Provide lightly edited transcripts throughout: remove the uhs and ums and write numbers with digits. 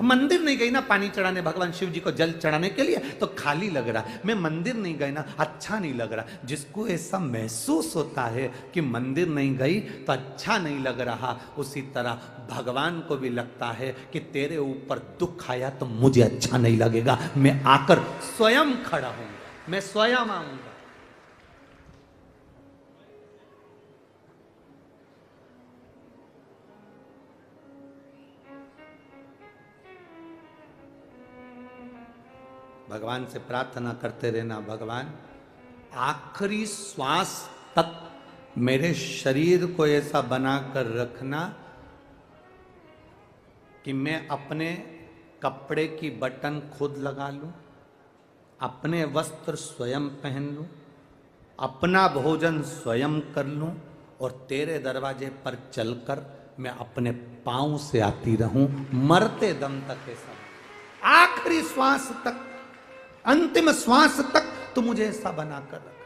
मंदिर नहीं गई ना पानी चढ़ाने भगवान शिव जी को जल चढ़ाने के लिए तो खाली लग रहा। मैं मंदिर नहीं गई ना अच्छा नहीं लग रहा। जिसको ऐसा महसूस होता है कि मंदिर नहीं गई तो अच्छा नहीं लग रहा, उसी तरह भगवान को भी लगता है कि तेरे ऊपर दुख आया तो मुझे अच्छा नहीं लगेगा, मैं आकर स्वयं खड़ा हूंगा, मैं स्वयं आऊंगा। भगवान से प्रार्थना करते रहना, भगवान आखिरी श्वास तक मेरे शरीर को ऐसा बनाकर रखना कि मैं अपने कपड़े की बटन खुद लगा लूं, अपने वस्त्र स्वयं पहन लूं, अपना भोजन स्वयं कर लूं और तेरे दरवाजे पर चलकर मैं अपने पांव से आती रहूं मरते दम तक। ऐसा आखिरी श्वास तक, अंतिम श्वास तक तो मुझे ऐसा बनाकर रख।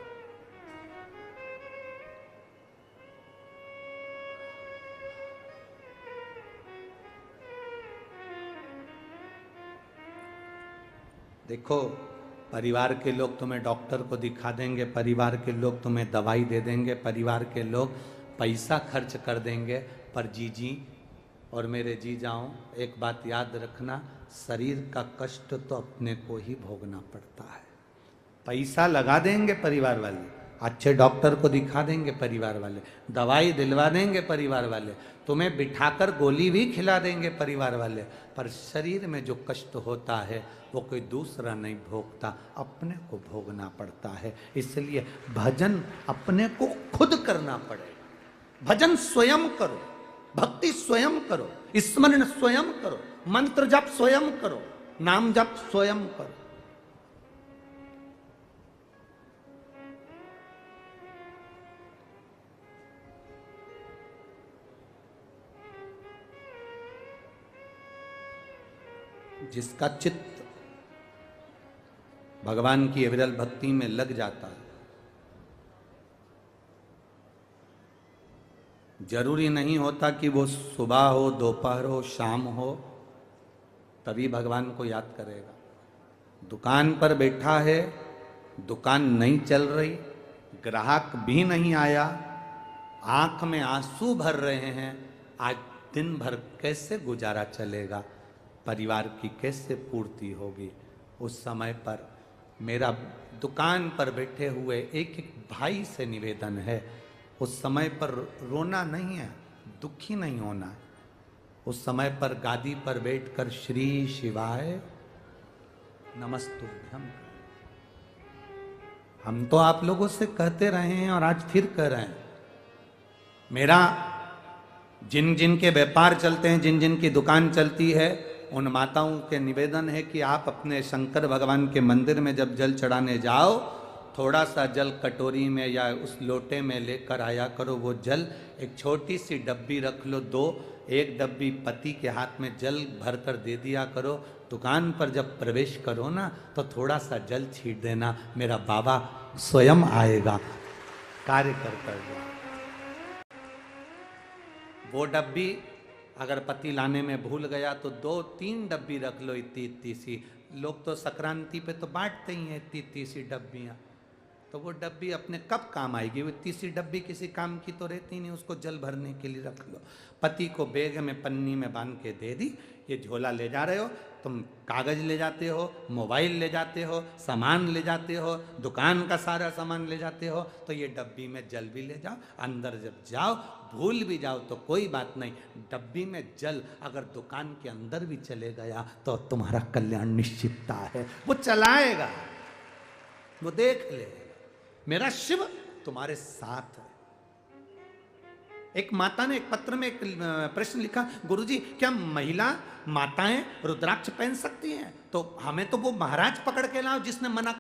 देखो, परिवार के लोग तुम्हें डॉक्टर को दिखा देंगे, परिवार के लोग तुम्हें दवाई दे देंगे, परिवार के लोग पैसा खर्च कर देंगे, पर जीजी और मेरे जी जाओ एक बात याद रखना, शरीर का कष्ट तो अपने को ही भोगना पड़ता है। पैसा लगा देंगे परिवार वाले, अच्छे डॉक्टर को दिखा देंगे परिवार वाले, दवाई दिलवा देंगे परिवार वाले, तुम्हें बिठाकर गोली भी खिला देंगे परिवार वाले, पर शरीर में जो कष्ट होता है वो कोई दूसरा नहीं भोगता, अपने को भोगना पड़ता है। इसलिए भजन अपने को खुद करना पड़ेगा। भजन स्वयं करो, भक्ति स्वयं करो, स्मरण स्वयं करो, मंत्र जप स्वयं करो, नाम जप स्वयं करो। जिसका चित्त भगवान की अविरल भक्ति में लग जाता है, जरूरी नहीं होता कि वो सुबह हो, दोपहर हो, शाम हो, तभी भगवान को याद करेगा। दुकान पर बैठा है, दुकान नहीं चल रही, ग्राहक भी नहीं आया, आंख में आंसू भर रहे हैं, आज दिन भर कैसे गुजारा चलेगा, परिवार की कैसे पूर्ति होगी। उस समय पर मेरा दुकान पर बैठे हुए एक एक भाई से निवेदन है, उस समय पर रोना नहीं है, दुखी नहीं होना है। उस समय पर गादी पर बैठकर श्री शिवाय नमस्तुभ्यम, हम तो आप लोगों से कहते रहे हैं और आज फिर कह रहे हैं। मेरा जिन जिन के व्यापार चलते हैं, जिन जिन की दुकान चलती है, उन माताओं के निवेदन है कि आप अपने शंकर भगवान के मंदिर में जब जल चढ़ाने जाओ, थोड़ा सा जल कटोरी में या उस लोटे में लेकर आया करो। वो जल एक छोटी सी डब्बी रख लो, एक डब्बी पति के हाथ में जल भरकर दे दिया करो। दुकान पर जब प्रवेश करो ना तो थोड़ा सा जल छीट देना, मेरा बाबा स्वयं आएगा कार्य कर। वो डब्बी अगर पति लाने में भूल गया तो 2-3 डब्बी रख लो, इतनी सी। लोग तो संक्रांति पे तो बांटते ही हैं इतनी सी डब्बियाँ, तो वो डब्बी अपने कब काम आएगी? वो इतनी सी डब्बी किसी काम की तो रहती नहीं, उसको जल भरने के लिए रख लो। पति को बैग में पन्नी में बांध के दे दी, ये झोला ले जा रहे हो तुम, कागज ले जाते हो, मोबाइल ले जाते हो, सामान ले जाते हो, दुकान का सारा सामान ले जाते हो, तो ये डब्बी में जल भी ले जाओ। अंदर जब जाओ भूल भी जाओ तो कोई बात नहीं, डब्बी में जल अगर दुकान के अंदर भी चले गया तो तुम्हारा कल्याण निश्चितता है। वो चलाएगा, वो देख लेगा, मेरा शिव तुम्हारे साथ है। एक माता ने एक पत्र में एक प्रश्न लिखा, गुरुजी क्या महिला माताएं रुद्राक्ष पहन सकती हैं? तो हमें तो वो महाराज पकड़ के लाओ जिसने मना